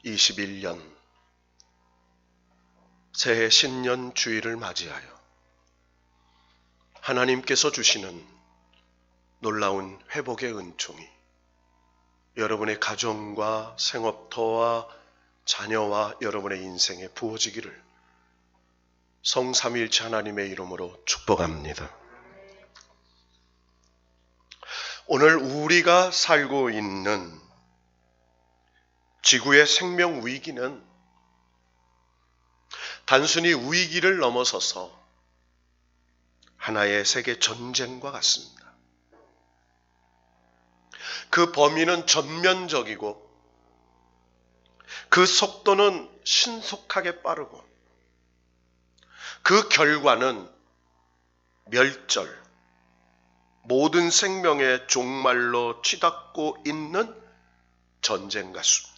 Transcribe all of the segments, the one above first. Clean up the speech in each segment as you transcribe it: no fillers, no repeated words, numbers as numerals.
2021년 새해 신년 주일을 맞이하여 하나님께서 주시는 놀라운 회복의 은총이 여러분의 가정과 생업터와 자녀와 여러분의 인생에 부어지기를 성삼위일체 하나님의 이름으로 축복합니다. 오늘 우리가 살고 있는 지구의 생명 위기는 단순히 위기를 넘어서서 하나의 세계 전쟁과 같습니다. 그 범위는 전면적이고 그 속도는 신속하게 빠르고 그 결과는 멸절, 모든 생명의 종말로 치닫고 있는 전쟁 같습니다.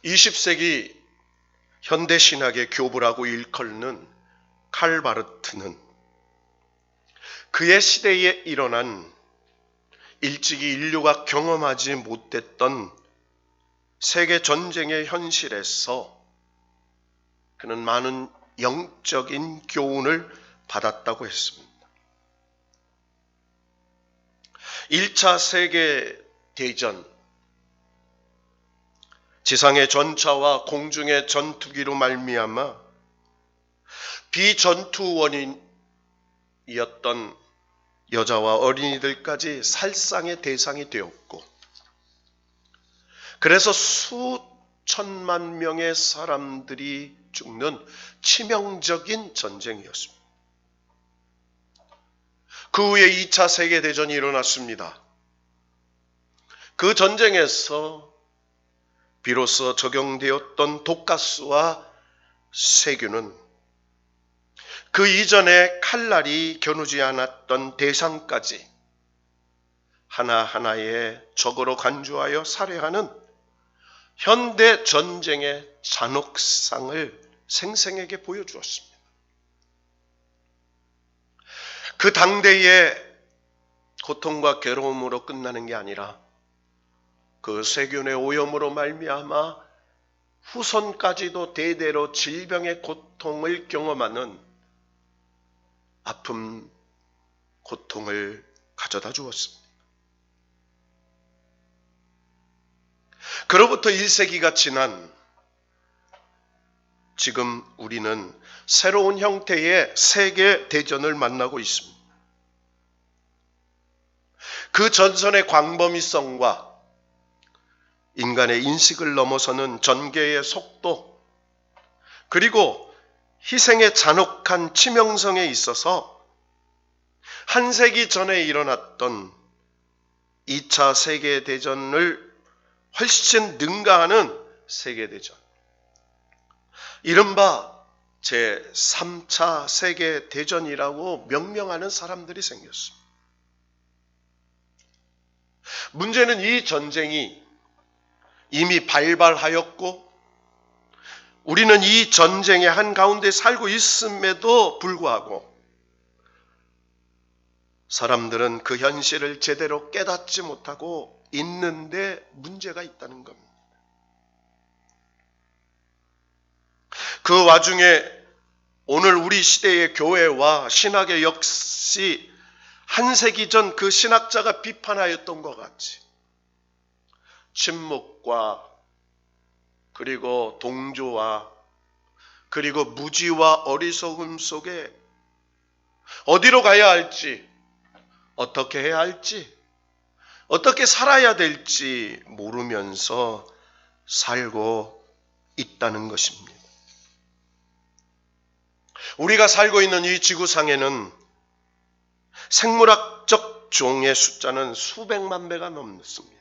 20세기 현대신학의 교부라고 일컬는 칼 바르트는 그의 시대에 일어난 일찍이 인류가 경험하지 못했던 세계 전쟁의 현실에서 그는 많은 영적인 교훈을 받았다고 했습니다. 1차 세계대전, 지상의 전차와 공중의 전투기로 말미암아 비전투원인이었던 여자와 어린이들까지 살상의 대상이 되었고, 그래서 수천만 명의 사람들이 죽는 치명적인 전쟁이었습니다. 그 후에 2차 세계대전이 일어났습니다. 그 전쟁에서 비로소 적용되었던 독가스와 세균은 그 이전에 칼날이 겨누지 않았던 대상까지 하나하나의 적으로 간주하여 살해하는 현대 전쟁의 잔혹상을 생생하게 보여주었습니다. 그 당대의 고통과 괴로움으로 끝나는 게 아니라 그 세균의 오염으로 말미암아 후손까지도 대대로 질병의 고통을 경험하는 아픔, 고통을 가져다 주었습니다. 그로부터 1세기가 지난 지금 우리는 새로운 형태의 세계 대전을 만나고 있습니다. 그 전선의 광범위성과 인간의 인식을 넘어서는 전개의 속도, 그리고 희생의 잔혹한 치명성에 있어서 한 세기 전에 일어났던 2차 세계대전을 훨씬 능가하는 세계대전, 이른바 제3차 세계대전이라고 명명하는 사람들이 생겼습니다. 문제는 이 전쟁이 이미 발발하였고 우리는 이 전쟁의 한가운데 살고 있음에도 불구하고 사람들은 그 현실을 제대로 깨닫지 못하고 있는데 문제가 있다는 겁니다. 그 와중에 오늘 우리 시대의 교회와 신학의 역시 한 세기 전 그 신학자가 비판하였던 것 같이 침묵과 그리고 동조와 그리고 무지와 어리석음 속에 어디로 가야 할지, 어떻게 해야 할지, 어떻게 살아야 될지 모르면서 살고 있다는 것입니다. 우리가 살고 있는 이 지구상에는 생물학적 종의 숫자는 수백만 배가 넘습니다.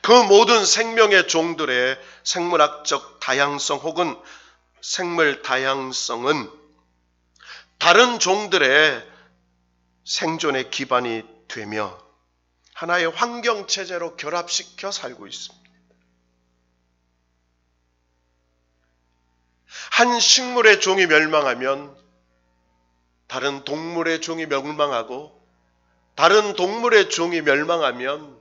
그 모든 생명의 종들의 생물학적 다양성 혹은 생물 다양성은 다른 종들의 생존의 기반이 되며 하나의 환경체제로 결합시켜 살고 있습니다. 한 식물의 종이 멸망하면 다른 동물의 종이 멸망하고 다른 동물의 종이 멸망하면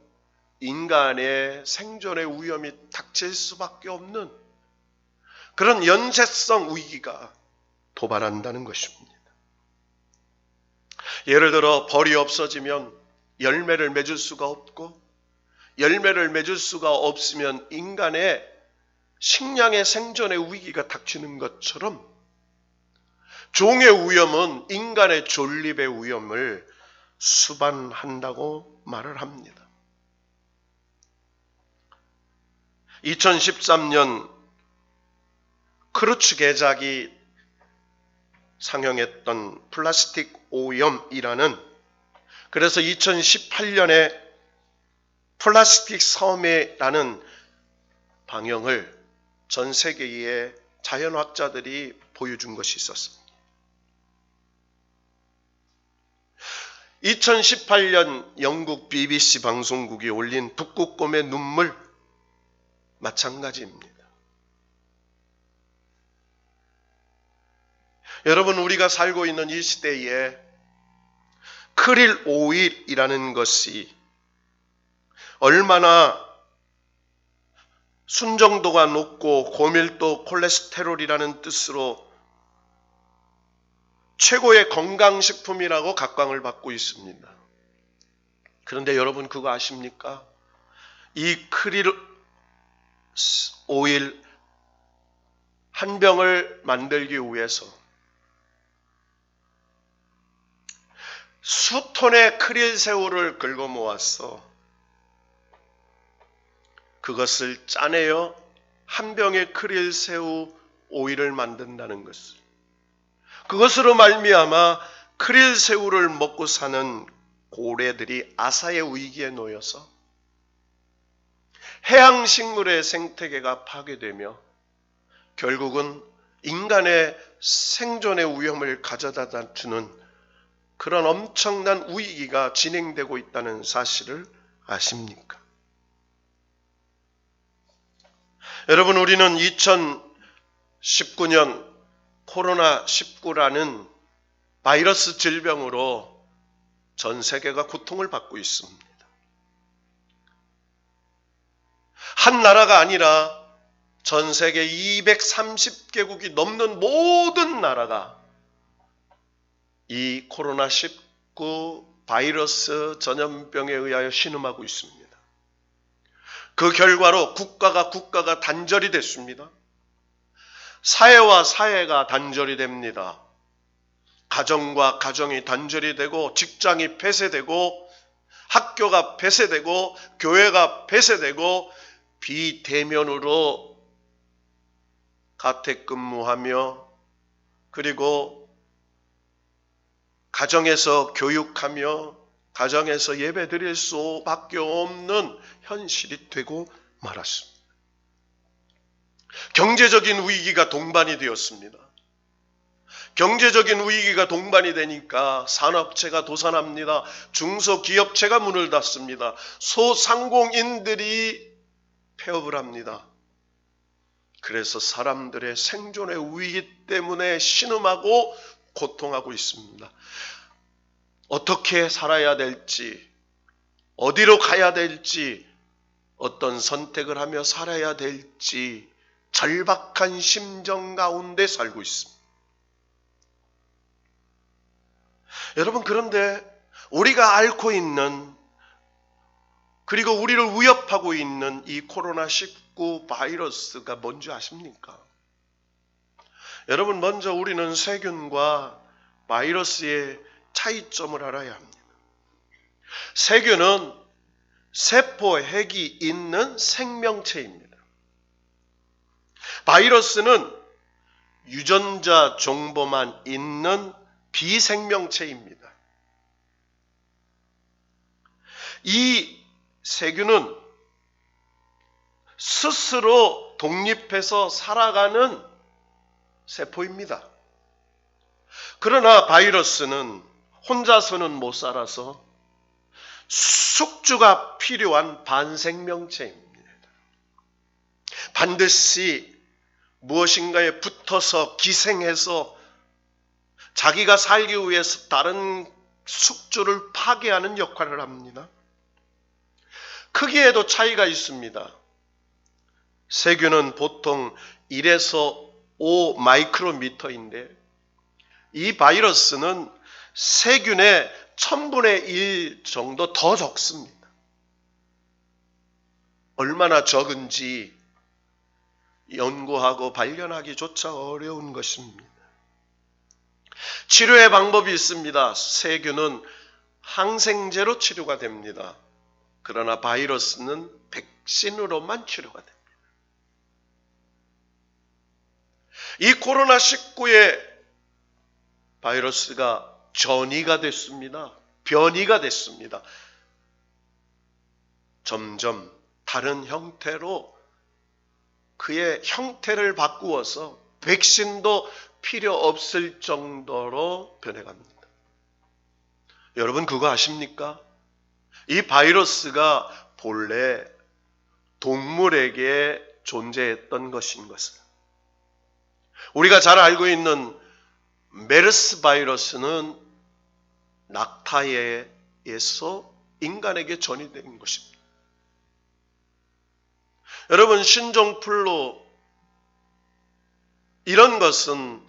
인간의 생존의 위험이 닥칠 수밖에 없는 그런 연쇄성 위기가 도발한다는 것입니다. 예를 들어 벌이 없어지면 열매를 맺을 수가 없고, 열매를 맺을 수가 없으면 인간의 식량의 생존의 위기가 닥치는 것처럼 종의 위험은 인간의 존립의 위험을 수반한다고 말을 합니다. 2013년 크루츠 개작이 상영했던 플라스틱 오염이라는, 그래서 2018년에 플라스틱 섬이라는 방영을 전 세계의 자연학자들이 보여준 것이 있었습니다. 2018년 영국 BBC 방송국이 올린 북극곰의 눈물 마찬가지입니다. 여러분, 우리가 살고 있는 이 시대에 크릴 오일이라는 것이 얼마나 순정도가 높고 고밀도 콜레스테롤이라는 뜻으로 최고의 건강식품이라고 각광을 받고 있습니다. 그런데 여러분 그거 아십니까? 이 크릴 오일 한 병을 만들기 위해서 수톤의 크릴 새우를 긁어 모았어 그것을 짜내어 한 병의 크릴 새우 오일을 만든다는 것을, 그것으로 말미암아 크릴 새우를 먹고 사는 고래들이 아사의 위기에 놓여서 해양식물의 생태계가 파괴되며 결국은 인간의 생존의 위험을 가져다 주는 그런 엄청난 위기가 진행되고 있다는 사실을 아십니까? 여러분, 우리는 2019년 코로나19라는 바이러스 질병으로 전 세계가 고통을 받고 있습니다. 한 나라가 아니라 전 세계 230개국이 넘는 모든 나라가 이 코로나19 바이러스 전염병에 의하여 신음하고 있습니다. 그 결과로 국가가 단절이 됐습니다. 사회와 사회가 단절이 됩니다. 가정과 가정이 단절이 되고, 직장이 폐쇄되고, 학교가 폐쇄되고, 교회가 폐쇄되고, 비대면으로 가택근무하며, 그리고 가정에서 교육하며 가정에서 예배 드릴 수밖에 없는 현실이 되고 말았습니다. 경제적인 위기가 동반이 되었습니다. 경제적인 위기가 동반이 되니까 산업체가 도산합니다. 중소기업체가 문을 닫습니다. 소상공인들이 폐업을 합니다. 그래서 사람들의 생존의 위기 때문에 신음하고 고통하고 있습니다. 어떻게 살아야 될지, 어디로 가야 될지, 어떤 선택을 하며 살아야 될지 절박한 심정 가운데 살고 있습니다. 여러분, 그런데 우리가 앓고 있는, 그리고 우리를 위협하고 있는 이 코로나19 바이러스가 뭔지 아십니까? 여러분, 먼저 우리는 세균과 바이러스의 차이점을 알아야 합니다. 세균은 세포 핵이 있는 생명체입니다. 바이러스는 유전자 정보만 있는 비생명체입니다. 이 세균은 스스로 독립해서 살아가는 세포입니다. 그러나 바이러스는 혼자서는 못 살아서 숙주가 필요한 반생명체입니다. 반드시 무엇인가에 붙어서 기생해서 자기가 살기 위해서 다른 숙주를 파괴하는 역할을 합니다. 크기에도 차이가 있습니다. 세균은 보통 1에서 5 마이크로미터인데 이 바이러스는 세균의 1000분의 1 정도 더 적습니다. 얼마나 적은지 연구하고 발견하기조차 어려운 것입니다. 치료의 방법이 있습니다. 세균은 항생제로 치료가 됩니다. 그러나 바이러스는 백신으로만 치료가 됩니다. 이 코로나19의 바이러스가 전이가 됐습니다. 변이가 됐습니다. 점점 다른 형태로 그의 형태를 바꾸어서 백신도 필요 없을 정도로 변해갑니다. 여러분 그거 아십니까? 이 바이러스가 본래 동물에게 존재했던 것인 것을. 우리가 잘 알고 있는 메르스 바이러스는 낙타에서 인간에게 전이된 것입니다. 여러분 신종플루 이런 것은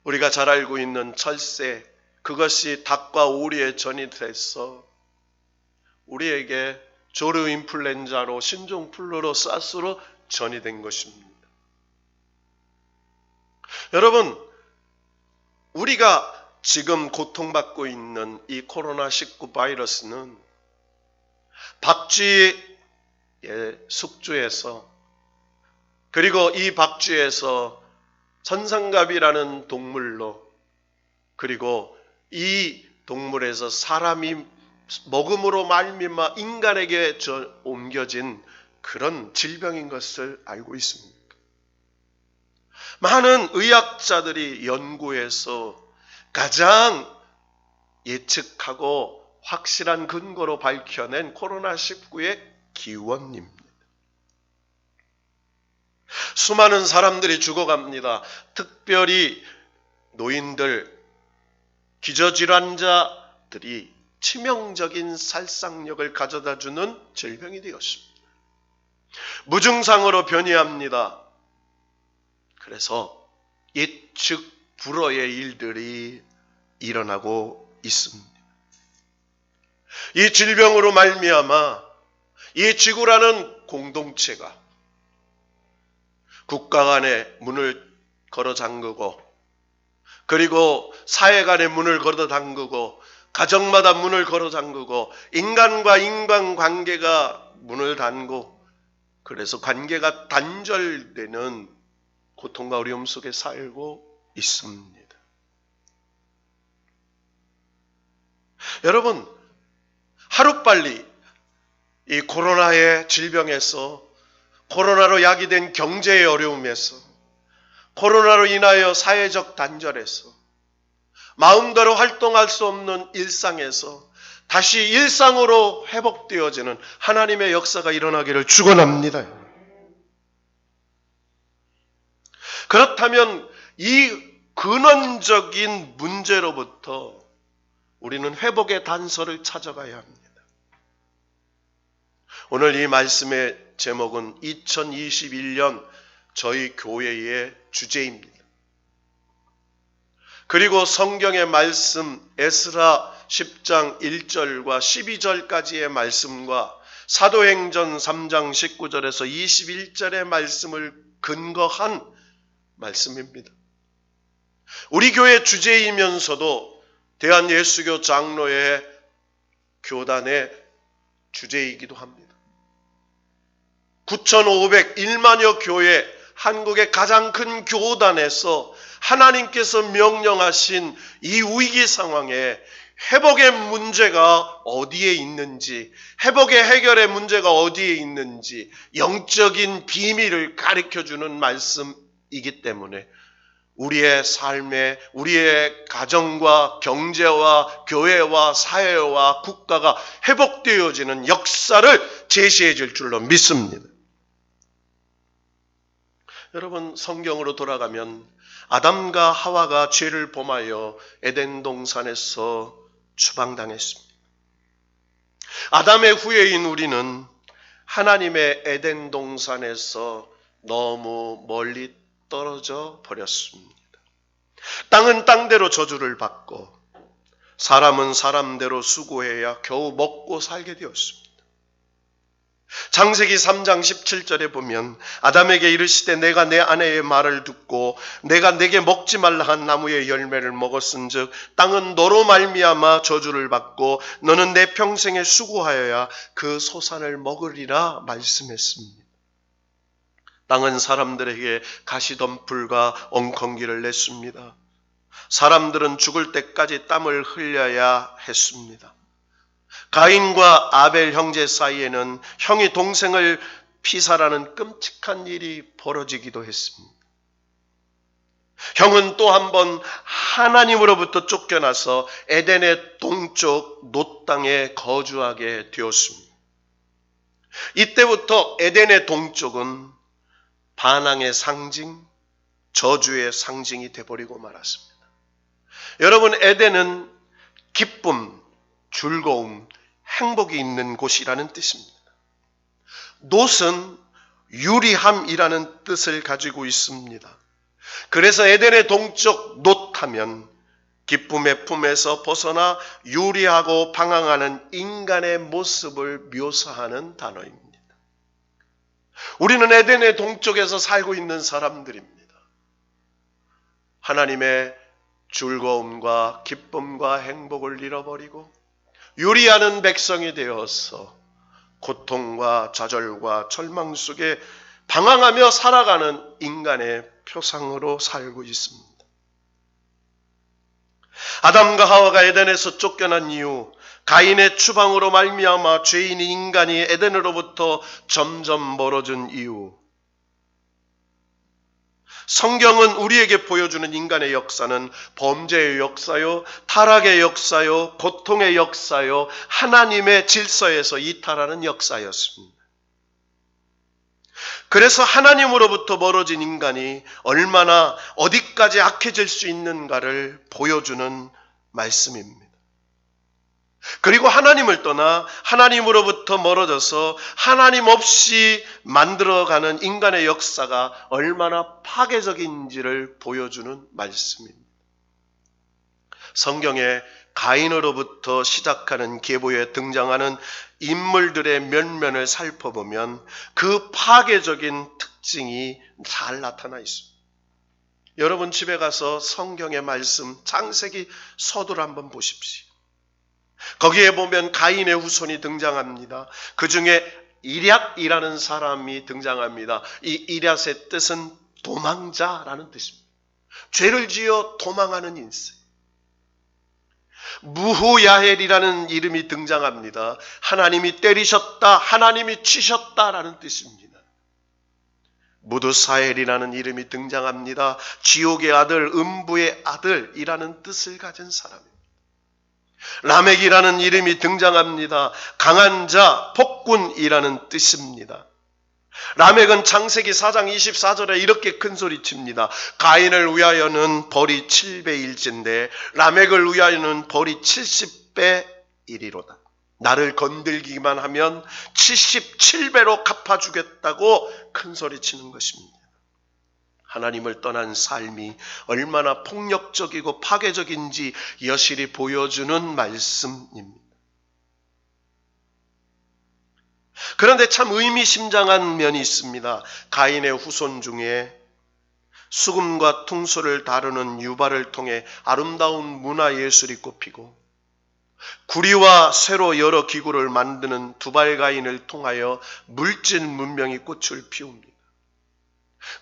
우리가 잘 알고 있는 철새, 그것이 닭과 오리에 전이돼서 우리에게 조류 인플루엔자로 신종플루로 사스로 전이된 것입니다. 여러분 우리가 지금 고통받고 있는 이 코로나19 바이러스는 박쥐의 숙주에서 그리고 이 박쥐에서 천상갑이라는 동물로 그리고 이 동물에서 사람이 먹음으로 말미암아 인간에게 옮겨진 그런 질병인 것을 알고 있습니다. 많은 의학자들이 연구해서 가장 예측하고 확실한 근거로 밝혀낸 코로나19의 기원입니다. 수많은 사람들이 죽어갑니다. 특별히 노인들, 기저질환자들이 치명적인 살상력을 가져다주는 질병이 되었습니다. 무증상으로 변이합니다. 그래서 예측 불허의 일들이 일어나고 있습니다. 이 질병으로 말미암아 이 지구라는 공동체가 국가 간의 문을 걸어 잠그고 그리고 사회 간의 문을 걸어 잠그고 가정마다 문을 걸어 잠그고 인간과 인간 관계가 문을 닫고 그래서 관계가 단절되는 고통과 어려움 속에 살고 있습니다. 여러분 하루빨리 이 코로나의 질병에서 코로나로 야기된 경제의 어려움에서 코로나로 인하여 사회적 단절에서 마음대로 활동할 수 없는 일상에서 다시 일상으로 회복되어지는 하나님의 역사가 일어나기를 축원합니다. 그렇다면 이 근원적인 문제로부터 우리는 회복의 단서를 찾아가야 합니다. 오늘 이 말씀의 제목은 2021년 저희 교회의 주제입니다. 그리고 성경의 말씀 에스라 10장 1절과 12절까지의 말씀과 사도행전 3장 19절에서 21절의 말씀을 근거한 말씀입니다. 우리 교회 주제이면서도 대한예수교 장로의 교단의 주제이기도 합니다. 9,501만여 교회, 한국의 가장 큰 교단에서 하나님께서 명령하신 이 위기 상황에 회복의 문제가 어디에 있는지, 회복의 해결의 문제가 어디에 있는지 영적인 비밀을 가르쳐주는 말씀이기 때문에 우리의 삶에 우리의 가정과 경제와 교회와 사회와 국가가 회복되어지는 역사를 제시해 줄 줄로 믿습니다. 여러분 성경으로 돌아가면 아담과 하와가 죄를 범하여 에덴 동산에서 추방당했습니다. 아담의 후예인 우리는 하나님의 에덴 동산에서 너무 멀리 떨어져 버렸습니다. 땅은 땅대로 저주를 받고 사람은 사람대로 수고해야 겨우 먹고 살게 되었습니다. 창세기 3장 17절에 보면 아담에게 이르시되 내가 내 아내의 말을 듣고 내가 내게 먹지 말라 한 나무의 열매를 먹었은즉 땅은 너로 말미암아 저주를 받고 너는 내 평생에 수고하여야 그 소산을 먹으리라 말씀했습니다. 땅은 사람들에게 가시덤불과 엉겅기를 냈습니다. 사람들은 죽을 때까지 땀을 흘려야 했습니다. 가인과 아벨 형제 사이에는 형이 동생을 피살하는 끔찍한 일이 벌어지기도 했습니다. 형은 또 한 번 하나님으로부터 쫓겨나서 에덴의 동쪽 놋 땅에 거주하게 되었습니다. 이때부터 에덴의 동쪽은 반항의 상징, 저주의 상징이 되어버리고 말았습니다. 여러분, 에덴은 기쁨, 즐거움, 행복이 있는 곳이라는 뜻입니다. 놋은 유리함이라는 뜻을 가지고 있습니다. 그래서 에덴의 동쪽 놋하면 기쁨의 품에서 벗어나 유리하고 방황하는 인간의 모습을 묘사하는 단어입니다. 우리는 에덴의 동쪽에서 살고 있는 사람들입니다. 하나님의 즐거움과 기쁨과 행복을 잃어버리고 유리하는 백성이 되어서 고통과 좌절과 절망 속에 방황하며 살아가는 인간의 표상으로 살고 있습니다. 아담과 하와가 에덴에서 쫓겨난 이후 가인의 추방으로 말미암아 죄인인 인간이 에덴으로부터 점점 멀어진 이후 성경은 우리에게 보여주는 인간의 역사는 범죄의 역사요, 타락의 역사요, 고통의 역사요, 하나님의 질서에서 이탈하는 역사였습니다. 그래서 하나님으로부터 멀어진 인간이 얼마나 어디까지 악해질 수 있는가를 보여주는 말씀입니다. 그리고 하나님을 떠나 하나님으로부터 멀어져서 하나님 없이 만들어가는 인간의 역사가 얼마나 파괴적인지를 보여주는 말씀입니다. 성경에 가인으로부터 시작하는 계보에 등장하는 인물들의 면면을 살펴보면 그 파괴적인 특징이 잘 나타나 있습니다. 여러분 집에 가서 성경의 말씀 창세기 서두를 한번 보십시오. 거기에 보면 가인의 후손이 등장합니다. 그 중에 이랏이라는 사람이 등장합니다. 이 이랏의 뜻은 도망자라는 뜻입니다. 죄를 지어 도망하는 인생. 무후야헬이라는 이름이 등장합니다. 하나님이 때리셨다, 하나님이 치셨다라는 뜻입니다. 무드사헬이라는 이름이 등장합니다. 지옥의 아들, 음부의 아들이라는 뜻을 가진 사람입니다. 라멕이라는 이름이 등장합니다. 강한 자, 폭군이라는 뜻입니다. 라멕은 창세기 4장 24절에 이렇게 큰소리칩니다. 가인을 위하여는 벌이 7배일진데 라멕을 위하여는 벌이 70배 일이로다. 나를 건들기만 하면 77배로 갚아주겠다고 큰소리치는 것입니다. 하나님을 떠난 삶이 얼마나 폭력적이고 파괴적인지 여실히 보여주는 말씀입니다. 그런데 참 의미심장한 면이 있습니다. 가인의 후손 중에 수금과 퉁소를 다루는 유발을 통해 아름다운 문화예술이 꼽히고 구리와 쇠로 여러 기구를 만드는 두발가인을 통하여 물질 문명이 꽃을 피웁니다.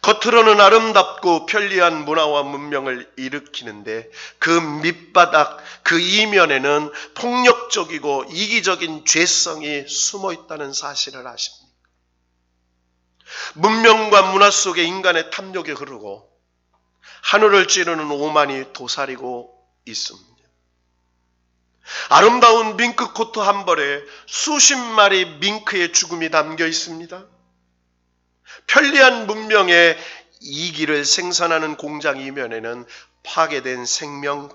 겉으로는 아름답고 편리한 문화와 문명을 일으키는데 그 밑바닥, 그 이면에는 폭력적이고 이기적인 죄성이 숨어 있다는 사실을 아십니까? 문명과 문화 속에 인간의 탐욕이 흐르고 하늘을 찌르는 오만이 도사리고 있습니다. 아름다운 밍크 코트 한 벌에 수십 마리 밍크의 죽음이 담겨 있습니다. 편리한 문명의 이기를 생산하는 공장 이면에는 파괴된 생명,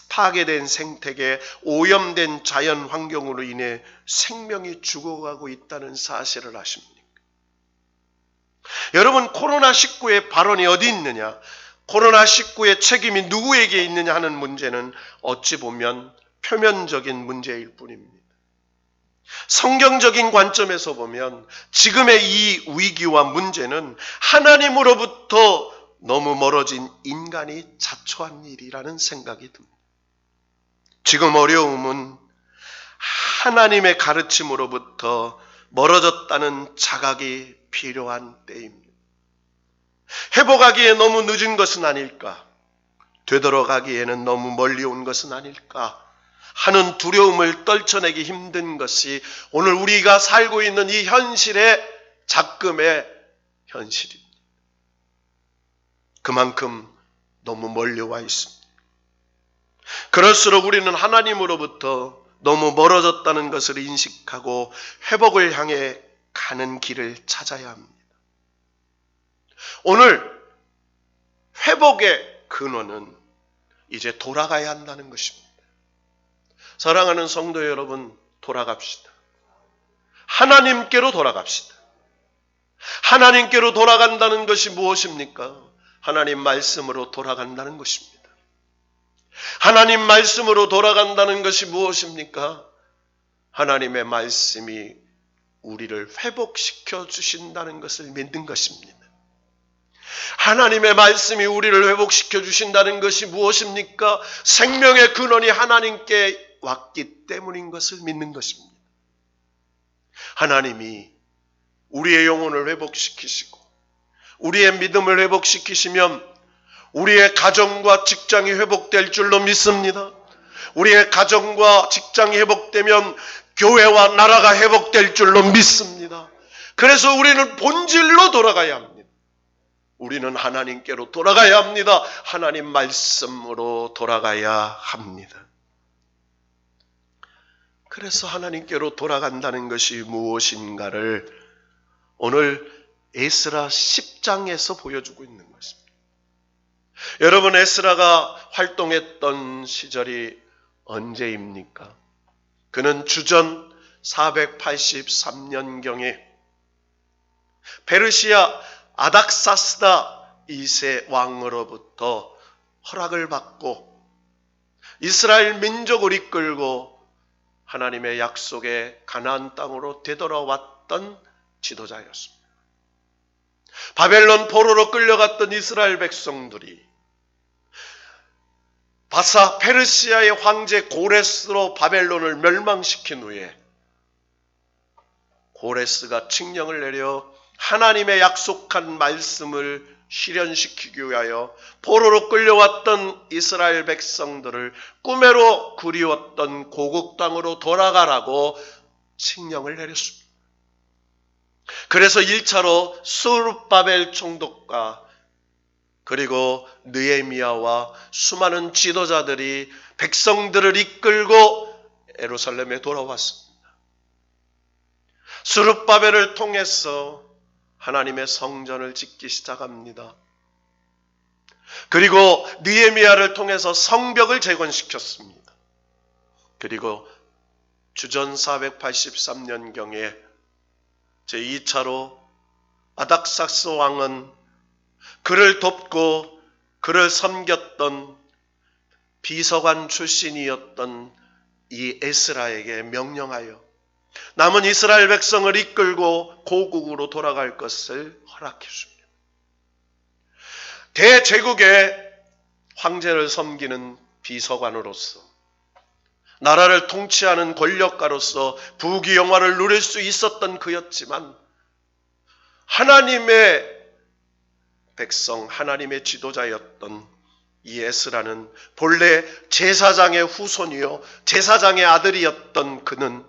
파괴된 생태계, 오염된 자연 환경으로 인해 생명이 죽어가고 있다는 사실을 아십니까? 여러분, 코로나19의 발언이 어디 있느냐? 코로나19의 책임이 누구에게 있느냐 하는 문제는 어찌 보면 표면적인 문제일 뿐입니다. 성경적인 관점에서 보면 지금의 이 위기와 문제는 하나님으로부터 너무 멀어진 인간이 자초한 일이라는 생각이 듭니다. 지금 어려움은 하나님의 가르침으로부터 멀어졌다는 자각이 필요한 때입니다. 회복하기에 너무 늦은 것은 아닐까? 되돌아가기에는 너무 멀리 온 것은 아닐까? 하는 두려움을 떨쳐내기 힘든 것이 오늘 우리가 살고 있는 이 현실의 작금의 현실입니다. 그만큼 너무 멀리 와 있습니다. 그럴수록 우리는 하나님으로부터 너무 멀어졌다는 것을 인식하고 회복을 향해 가는 길을 찾아야 합니다. 오늘 회복의 근원은 이제 돌아가야 한다는 것입니다. 사랑하는 성도 여러분, 돌아갑시다. 하나님께로 돌아갑시다. 하나님께로 돌아간다는 것이 무엇입니까? 하나님 말씀으로 돌아간다는 것입니다. 하나님 말씀으로 돌아간다는 것이 무엇입니까? 하나님의 말씀이 우리를 회복시켜 주신다는 것을 믿는 것입니다. 하나님의 말씀이 우리를 회복시켜 주신다는 것이 무엇입니까? 생명의 근원이 하나님께 왔기 때문인 것을 믿는 것입니다. 하나님이 우리의 영혼을 회복시키시고 우리의 믿음을 회복시키시면 우리의 가정과 직장이 회복될 줄로 믿습니다. 우리의 가정과 직장이 회복되면 교회와 나라가 회복될 줄로 믿습니다. 그래서 우리는 본질로 돌아가야 합니다. 우리는 하나님께로 돌아가야 합니다. 하나님 말씀으로 돌아가야 합니다. 그래서 하나님께로 돌아간다는 것이 무엇인가를 오늘 에스라 10장에서 보여주고 있는 것입니다. 여러분, 에스라가 활동했던 시절이 언제입니까? 그는 주전 483년경에 페르시아 아닥사스다 2세 왕으로부터 허락을 받고 이스라엘 민족을 이끌고 하나님의 약속의 가나안 땅으로 되돌아왔던 지도자였습니다. 바벨론 포로로 끌려갔던 이스라엘 백성들이 바사 페르시아의 황제 고레스로 바벨론을 멸망시킨 후에 고레스가 칙령을 내려 하나님의 약속한 말씀을 실현시키기 위하여 포로로 끌려왔던 이스라엘 백성들을 꿈에로 그리웠던 고국 땅으로 돌아가라고 칙령을 내렸습니다. 그래서 1차로 스룹바벨 총독과 그리고 느헤미야와 수많은 지도자들이 백성들을 이끌고 예루살렘에 돌아왔습니다. 스룹바벨을 통해서 하나님의 성전을 짓기 시작합니다. 그리고 느헤미야를 통해서 성벽을 재건시켰습니다. 그리고 주전 483년경에 제2차로 아닥사스 왕은 그를 돕고 그를 섬겼던 비서관 출신이었던 이 에스라에게 명령하여 남은 이스라엘 백성을 이끌고 고국으로 돌아갈 것을 허락해 줍니다. 대제국의 황제를 섬기는 비서관으로서 나라를 통치하는 권력가로서 부귀영화를 누릴 수 있었던 그였지만 하나님의 백성, 하나님의 지도자였던 이 에스라는 본래 제사장의 후손이요 제사장의 아들이었던 그는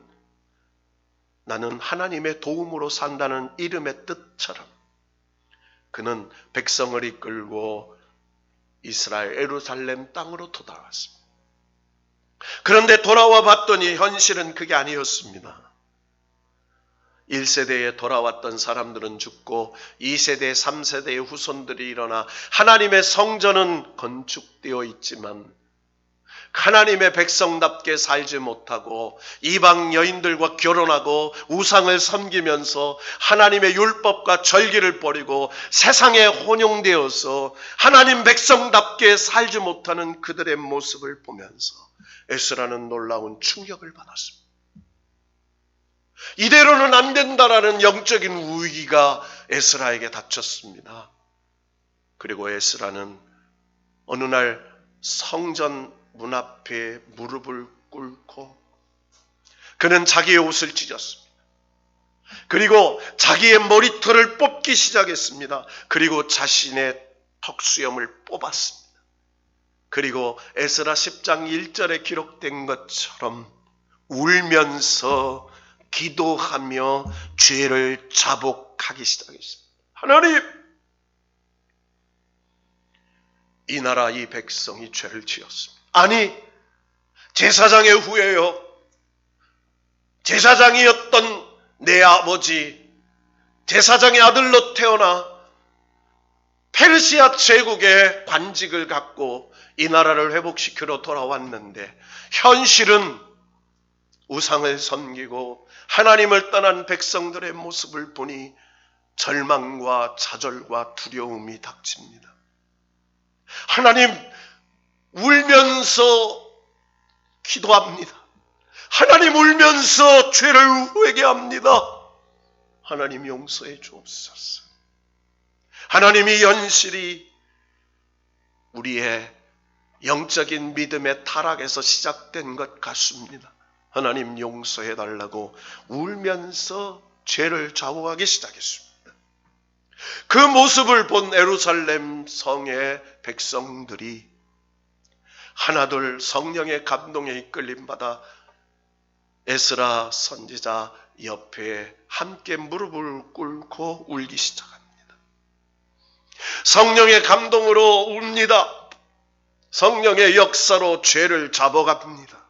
나는 하나님의 도움으로 산다는 이름의 뜻처럼 그는 백성을 이끌고 이스라엘 예루살렘 땅으로 돌아왔습니다. 그런데 돌아와 봤더니 현실은 그게 아니었습니다. 1세대에 돌아왔던 사람들은 죽고 2세대, 3세대의 후손들이 일어나 하나님의 성전은 건축되어 있지만 하나님의 백성답게 살지 못하고 이방 여인들과 결혼하고 우상을 섬기면서 하나님의 율법과 절기를 버리고 세상에 혼용되어서 하나님 백성답게 살지 못하는 그들의 모습을 보면서 에스라는 놀라운 충격을 받았습니다. 이대로는 안 된다라는 영적인 위기가 에스라에게 닥쳤습니다. 그리고 에스라는 어느 날 성전 문 앞에 무릎을 꿇고 그는 자기의 옷을 찢었습니다. 그리고 자기의 머리털을 뽑기 시작했습니다. 그리고 자신의 턱수염을 뽑았습니다. 그리고 에스라 10장 1절에 기록된 것처럼 울면서 기도하며 죄를 자복하기 시작했습니다. 하나님, 이 나라 이 백성이 죄를 지었습니다. 아니, 제사장의 후예요. 제사장이었던 내 아버지, 제사장의 아들로 태어나 페르시아 제국의 관직을 갖고 이 나라를 회복시키러 돌아왔는데 현실은 우상을 섬기고 하나님을 떠난 백성들의 모습을 보니 절망과 좌절과 두려움이 닥칩니다. 하나님, 울면서 기도합니다. 하나님, 울면서 죄를 회개합니다. 하나님, 용서해 주옵소서. 하나님이 현실이 우리의 영적인 믿음의 타락에서 시작된 것 같습니다. 하나님, 용서해 달라고 울면서 죄를 자복하기 시작했습니다. 그 모습을 본 예루살렘 성의 백성들이 하나둘 성령의 감동에 이끌림받아 에스라 선지자 옆에 함께 무릎을 꿇고 울기 시작합니다. 성령의 감동으로 웁니다. 성령의 역사로 죄를 자복합니다.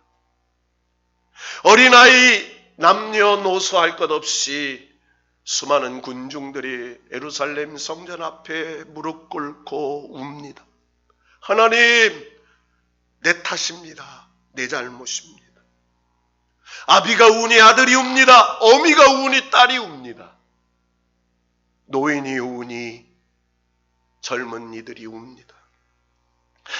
어린아이 남녀노소 할 것 없이 수많은 군중들이 예루살렘 성전 앞에 무릎 꿇고 웁니다. 하나님, 내 탓입니다. 내 잘못입니다. 아비가 우니 아들이 웁니다. 어미가 우니 딸이 웁니다. 노인이 우니 젊은 이들이 웁니다.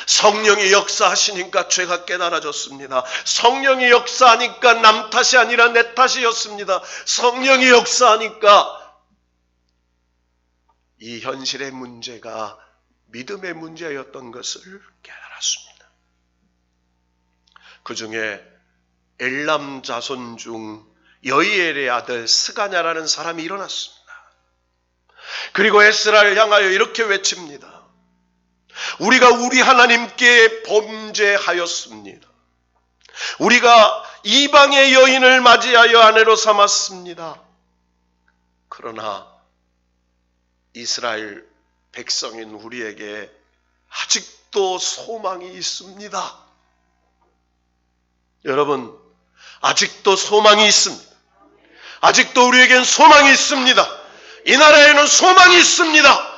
성령이 역사하시니까 죄가 깨달아졌습니다. 성령이 역사하니까 남 탓이 아니라 내 탓이었습니다. 성령이 역사하니까 이 현실의 문제가 믿음의 문제였던 것을 깨달았습니다. 그 중에 엘람 자손 중 여이엘의 아들 스가냐라는 사람이 일어났습니다. 그리고 에스라를 향하여 이렇게 외칩니다. 우리가 우리 하나님께 범죄하였습니다. 우리가 이방의 여인을 맞이하여 아내로 삼았습니다. 그러나 이스라엘 백성인 우리에게 아직도 소망이 있습니다. 여러분, 아직도 소망이 있습니다. 아직도 우리에겐 소망이 있습니다. 이 나라에는 소망이 있습니다.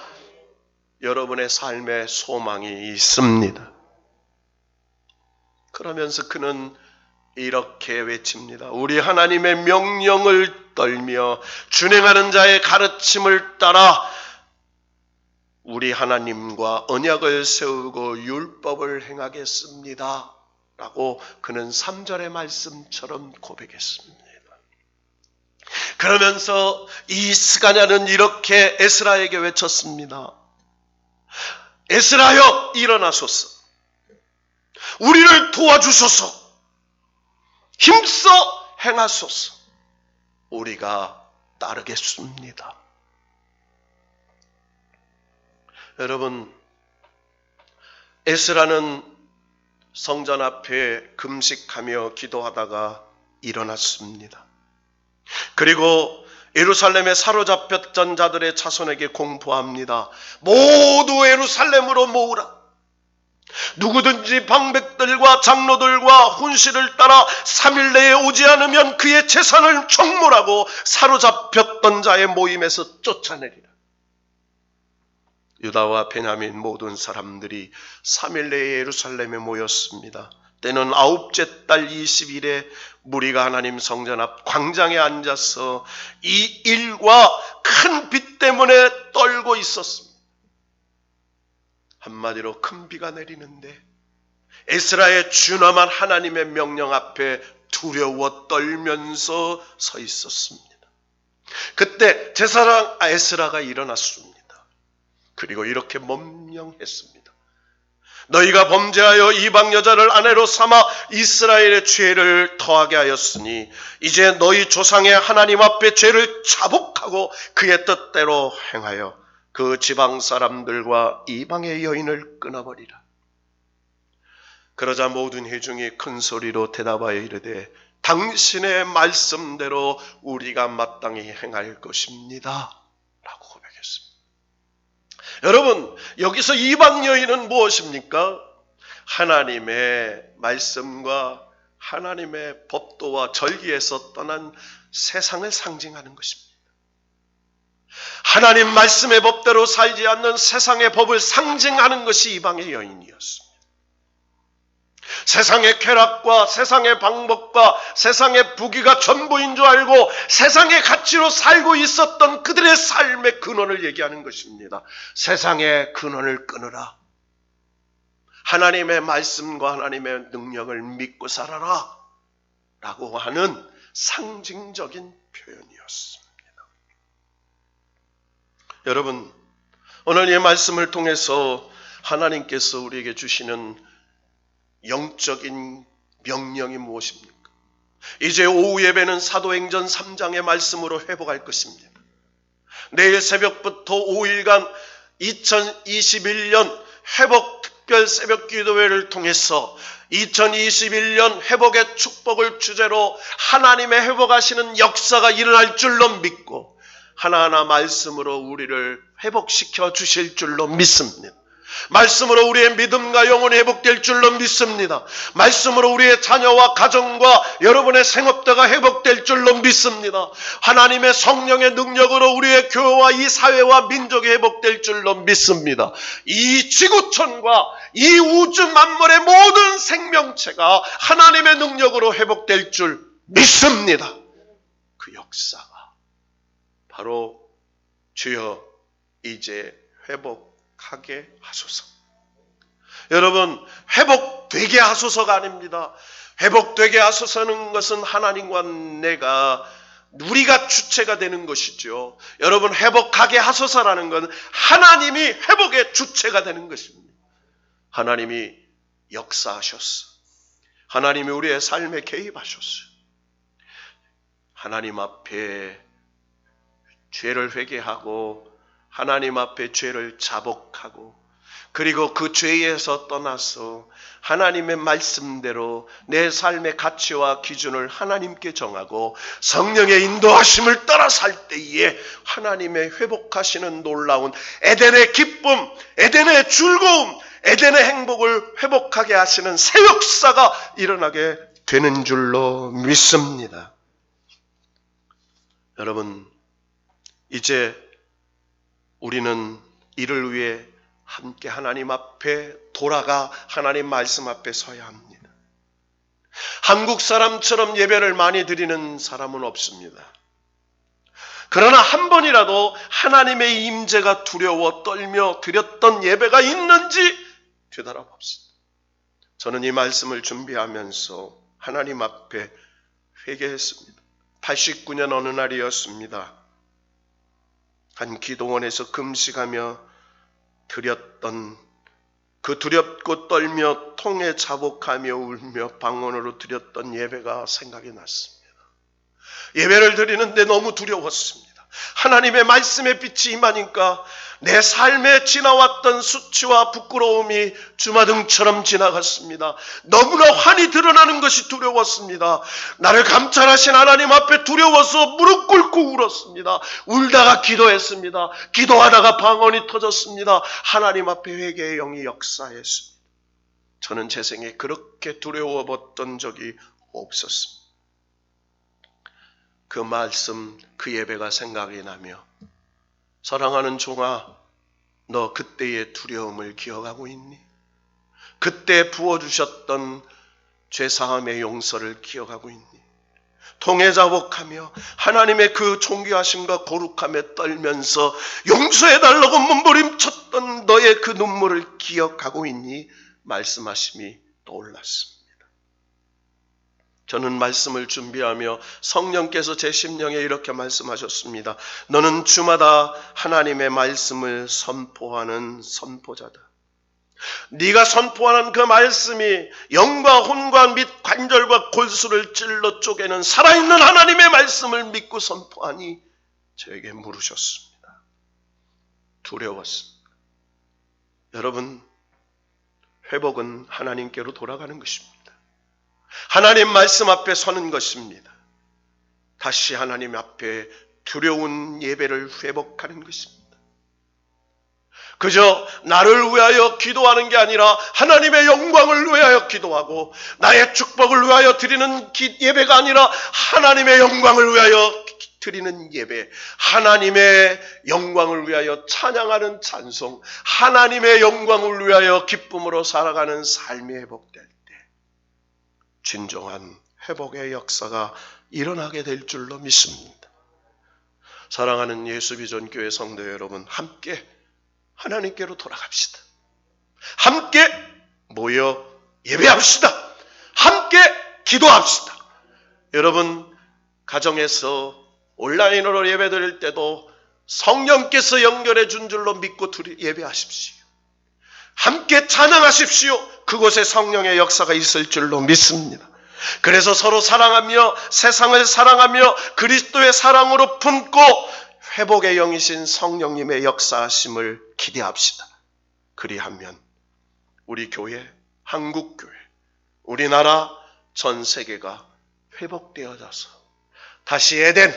여러분의 삶에 소망이 있습니다. 그러면서 그는 이렇게 외칩니다. 우리 하나님의 명령을 떨며 준행하는 자의 가르침을 따라 우리 하나님과 언약을 세우고 율법을 행하겠습니다. 라고 그는 3절의 말씀처럼 고백했습니다. 그러면서 이 스가냐는 이렇게 에스라에게 외쳤습니다. 에스라여, 일어나소서. 우리를 도와주소서. 힘써 행하소서. 우리가 따르겠습니다. 여러분, 에스라는 성전 앞에 금식하며 기도하다가 일어났습니다. 그리고 예루살렘에 사로잡혔던 자들의 자손에게 공포합니다. 모두 예루살렘으로 모으라. 누구든지 방백들과 장로들과 훈시를 따라 3일 내에 오지 않으면 그의 재산을 청물하고 사로잡혔던 자의 모임에서 쫓아내리라. 유다와 베냐민 모든 사람들이 3일 내에 예루살렘에 모였습니다. 때는 아홉째 달 20일에 무리가 하나님 성전 앞 광장에 앉아서 이 일과 큰 비 때문에 떨고 있었습니다. 한마디로 큰 비가 내리는데 에스라의 준엄한 하나님의 명령 앞에 두려워 떨면서 서 있었습니다. 그때 제사장 에스라가 일어났습니다. 그리고 이렇게 명령했습니다. 너희가 범죄하여 이방 여자를 아내로 삼아 이스라엘의 죄를 더하게 하였으니 이제 너희 조상의 하나님 앞에 죄를 자복하고 그의 뜻대로 행하여 그 지방 사람들과 이방의 여인을 끊어버리라. 그러자 모든 회중이 큰 소리로 대답하여 이르되 당신의 말씀대로 우리가 마땅히 행할 것입니다 라고 고백했습니다. 여러분, 여기서 이방 여인은 무엇입니까? 하나님의 말씀과 하나님의 법도와 절기에서 떠난 세상을 상징하는 것입니다. 하나님 말씀의 법대로 살지 않는 세상의 법을 상징하는 것이 이방의 여인이었습니다. 세상의 쾌락과 세상의 방법과 세상의 부귀가 전부인 줄 알고 세상의 가치로 살고 있었던 그들의 삶의 근원을 얘기하는 것입니다. 세상의 근원을 끊으라. 하나님의 말씀과 하나님의 능력을 믿고 살아라 라고 하는 상징적인 표현이었습니다. 여러분, 오늘 이 말씀을 통해서 하나님께서 우리에게 주시는 영적인 명령이 무엇입니까? 이제 오후 예배는 사도행전 3장의 말씀으로 회복할 것입니다. 내일 새벽부터 5일간 2021년 회복 특별 새벽 기도회를 통해서 2021년 회복의 축복을 주제로 하나님의 회복하시는 역사가 일어날 줄로 믿고 하나하나 말씀으로 우리를 회복시켜 주실 줄로 믿습니다. 말씀으로 우리의 믿음과 영혼이 회복될 줄로 믿습니다. 말씀으로 우리의 자녀와 가정과 여러분의 생업대가 회복될 줄로 믿습니다. 하나님의 성령의 능력으로 우리의 교회와 이 사회와 민족이 회복될 줄로 믿습니다. 이 지구촌과 이 우주 만물의 모든 생명체가 하나님의 능력으로 회복될 줄 믿습니다. 그 역사가 바로 주여 이제 회복하게 하소서. 여러분, 회복되게 하소서가 아닙니다. 회복되게 하소서는 것은 하나님과 우리가 주체가 되는 것이죠. 여러분, 회복하게 하소서라는 건 하나님이 회복의 주체가 되는 것입니다. 하나님이 역사하셨어. 하나님이 우리의 삶에 개입하셨어요. 하나님 앞에 죄를 회개하고 하나님 앞에 죄를 자복하고 그리고 그 죄에서 떠나서 하나님의 말씀대로 내 삶의 가치와 기준을 하나님께 정하고 성령의 인도하심을 따라 살 때에 하나님의 회복하시는 놀라운 에덴의 기쁨, 에덴의 즐거움, 에덴의 행복을 회복하게 하시는 새 역사가 일어나게 되는 줄로 믿습니다. 여러분, 이제 우리는 이를 위해 함께 하나님 앞에 돌아가 하나님 말씀 앞에 서야 합니다. 한국 사람처럼 예배를 많이 드리는 사람은 없습니다. 그러나 한 번이라도 하나님의 임재가 두려워 떨며 드렸던 예배가 있는지 되돌아봅시다. 저는 이 말씀을 준비하면서 하나님 앞에 회개했습니다. 89년 어느 날이었습니다. 한 기도원에서 금식하며 드렸던 그 두렵고 떨며 통에 자복하며 울며 방언으로 드렸던 예배가 생각이 났습니다. 예배를 드리는데 너무 두려웠습니다. 하나님의 말씀의 빛이 임하니까 내 삶에 지나왔던 수치와 부끄러움이 주마등처럼 지나갔습니다. 너무나 환히 드러나는 것이 두려웠습니다. 나를 감찰하신 하나님 앞에 두려워서 무릎 꿇고 울었습니다. 울다가 기도했습니다. 기도하다가 방언이 터졌습니다. 하나님 앞에 회개의 영이 역사했습니다. 저는 제 생에 그렇게 두려워봤던 적이 없었습니다. 그 말씀, 그 예배가 생각이 나며 사랑하는 종아, 너 그때의 두려움을 기억하고 있니? 그때 부어주셨던 죄사함의 용서를 기억하고 있니? 통회자복하며 하나님의 그 존귀하심과 거룩함에 떨면서 용서해달라고 몸부림쳤던 너의 그 눈물을 기억하고 있니? 말씀하심이 떠올랐습니다. 저는 말씀을 준비하며 성령께서 제 심령에 이렇게 말씀하셨습니다. 너는 주마다 하나님의 말씀을 선포하는 선포자다. 네가 선포하는 그 말씀이 영과 혼과 및 관절과 골수를 찔러 쪼개는 살아있는 하나님의 말씀을 믿고 선포하니 저에게 물으셨습니다. 두려웠습니다. 여러분, 회복은 하나님께로 돌아가는 것입니다. 하나님 말씀 앞에 서는 것입니다. 다시 하나님 앞에 두려운 예배를 회복하는 것입니다. 그저 나를 위하여 기도하는 게 아니라 하나님의 영광을 위하여 기도하고 나의 축복을 위하여 드리는 예배가 아니라 하나님의 영광을 위하여 드리는 예배, 하나님의 영광을 위하여 찬양하는 찬송, 하나님의 영광을 위하여 기쁨으로 살아가는 삶이 회복될 때 진정한 회복의 역사가 일어나게 될 줄로 믿습니다. 사랑하는 예수비전교회 성도 여러분, 함께 하나님께로 돌아갑시다. 함께 모여 예배합시다. 함께 기도합시다. 여러분, 가정에서 온라인으로 예배드릴 때도 성령께서 연결해 준 줄로 믿고 예배하십시오. 함께 찬양하십시오. 그곳에 성령의 역사가 있을 줄로 믿습니다. 그래서 서로 사랑하며 세상을 사랑하며 그리스도의 사랑으로 품고 회복의 영이신 성령님의 역사하심을 기대합시다. 그리하면 우리 교회, 한국교회, 우리나라, 전 세계가 회복되어져서 다시 에덴,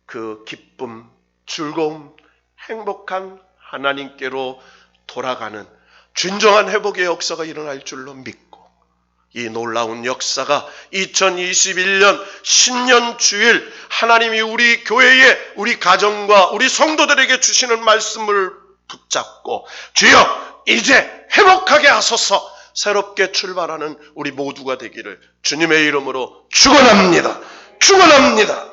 그 기쁨, 즐거움, 행복한 하나님께로 돌아가는 진정한 회복의 역사가 일어날 줄로 믿고 이 놀라운 역사가 2021년 신년 주일 하나님이 우리 교회에 우리 가정과 우리 성도들에게 주시는 말씀을 붙잡고 주여 이제 회복하게 하소서 새롭게 출발하는 우리 모두가 되기를 주님의 이름으로 축원합니다. 축원합니다.